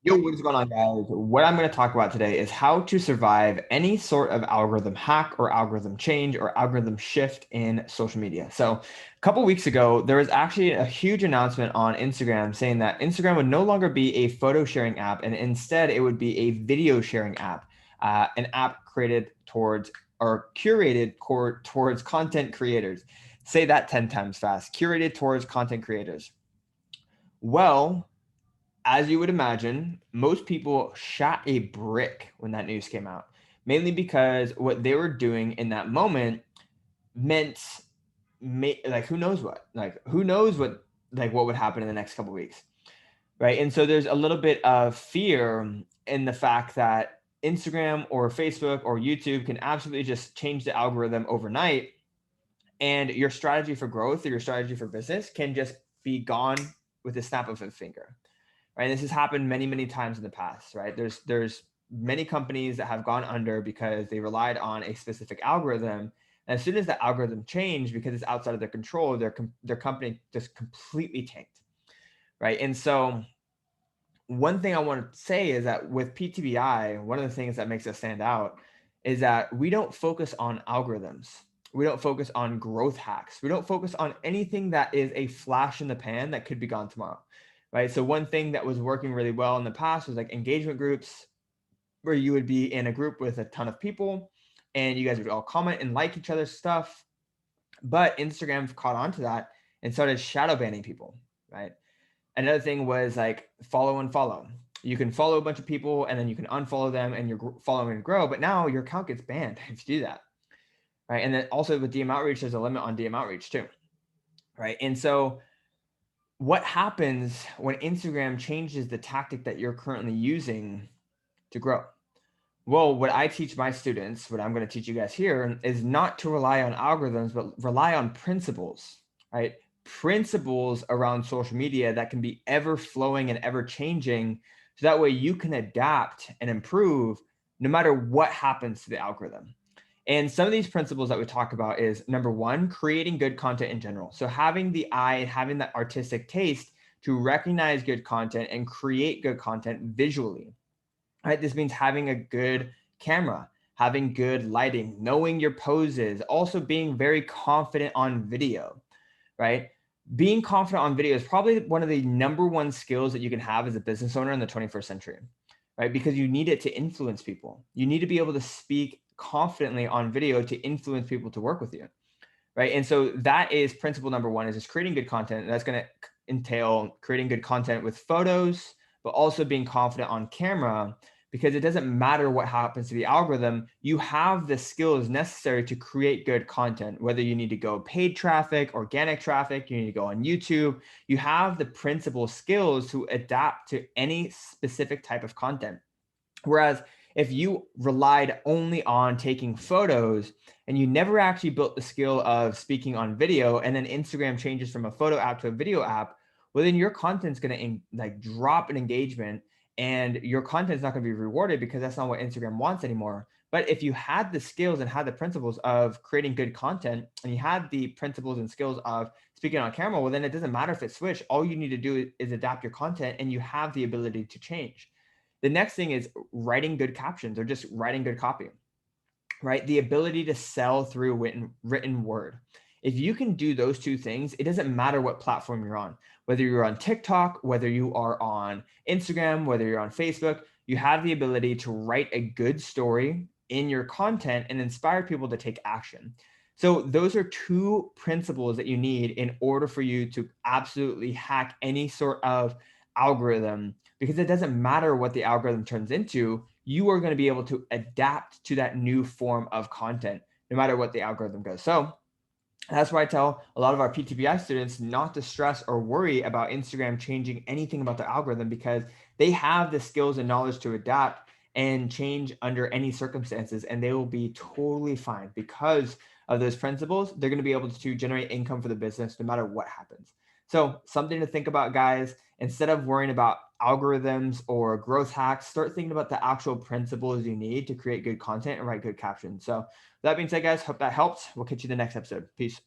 Yo, what is going on, guys? What I'm going to talk about today is how to survive any sort of algorithm hack or algorithm change or algorithm shift in social media. So, a couple weeks ago, there was actually a huge announcement on Instagram saying that Instagram would no longer be a photo sharing app, and instead it would be a video sharing app, an app created towards or curated towards content creators. Say that 10 times fast. Curated towards content creators. Well, as you would imagine, most people shot a brick when that news came out, mainly because what they were doing in that moment meant, like, who knows what? Like, who knows what would happen in the next couple of weeks, right? And so there's a little bit of fear in the fact that Instagram or Facebook or YouTube can absolutely just change the algorithm overnight, and your strategy for growth or your strategy for business can just be gone with the snap of a finger, right? This has happened many, many times in the past, right? There's many companies that have gone under because they relied on a specific algorithm. And as soon as that algorithm changed, because it's outside of their control, their company just completely tanked, right? And so one thing I want to say is that with PTBI, one of the things that makes us stand out is that we don't focus on algorithms. We don't focus on growth hacks. We don't focus on anything that is a flash in the pan that could be gone tomorrow, right? So one thing that was working really well in the past was like engagement groups, where you would be in a group with a ton of people and you guys would all comment and like each other's stuff. But Instagram caught on to that and started shadow banning people, right? Another thing was like follow and follow. You can follow a bunch of people and then you can unfollow them and you're following and grow, but now your account gets banned if you do that, right? And then also with DM outreach, there's a limit on DM outreach too, right? And so what happens when Instagram changes the tactic that you're currently using to grow? Well, what I teach my students, what I'm going to teach you guys here, is not to rely on algorithms, but rely on principles, right? Principles around social media that can be ever flowing and ever changing. So that way you can adapt and improve no matter what happens to the algorithm. And some of these principles that we talk about is number one, creating good content in general. So having the eye and having that artistic taste to recognize good content and create good content visually, right? This means having a good camera, having good lighting, knowing your poses, also being very confident on video, right? Being confident on video is probably one of the number one skills that you can have as a business owner in the 21st century, right? Because you need it to influence people. You need to be able to speak confidently on video to influence people to work with you, right? And so that is principle number one, is just creating good content. And that's going to entail creating good content with photos, but also being confident on camera, because it doesn't matter what happens to the algorithm. You have the skills necessary to create good content, whether you need to go paid traffic, organic traffic, you need to go on YouTube. You have the principal skills to adapt to any specific type of content. Whereas if you relied only on taking photos and you never actually built the skill of speaking on video, and then Instagram changes from a photo app to a video app, well, then your content's going to like drop in engagement and your content's not going to be rewarded because that's not what Instagram wants anymore. But if you had the skills and had the principles of creating good content and you had the principles and skills of speaking on camera, well, then it doesn't matter if it's switched. All you need to do is adapt your content and you have the ability to change. The next thing is writing good captions or just writing good copy, right? The ability to sell through written word. If you can do those two things, it doesn't matter what platform you're on, whether you're on TikTok, whether you are on Instagram, whether you're on Facebook, you have the ability to write a good story in your content and inspire people to take action. So those are two principles that you need in order for you to absolutely hack any sort of algorithm, because it doesn't matter what the algorithm turns into. You are going to be able to adapt to that new form of content no matter what the algorithm goes. So that's why I tell a lot of our PTBI students not to stress or worry about Instagram changing anything about the algorithm, because they have the skills and knowledge to adapt and change under any circumstances, and they will be totally fine because of those principles. They're going to be able to generate income for the business no matter what happens. So something to think about, guys. Instead of worrying about algorithms or growth hacks, start thinking about the actual principles you need to create good content and write good captions. So that being said, guys, hope that helped. We'll catch you in the next episode. Peace.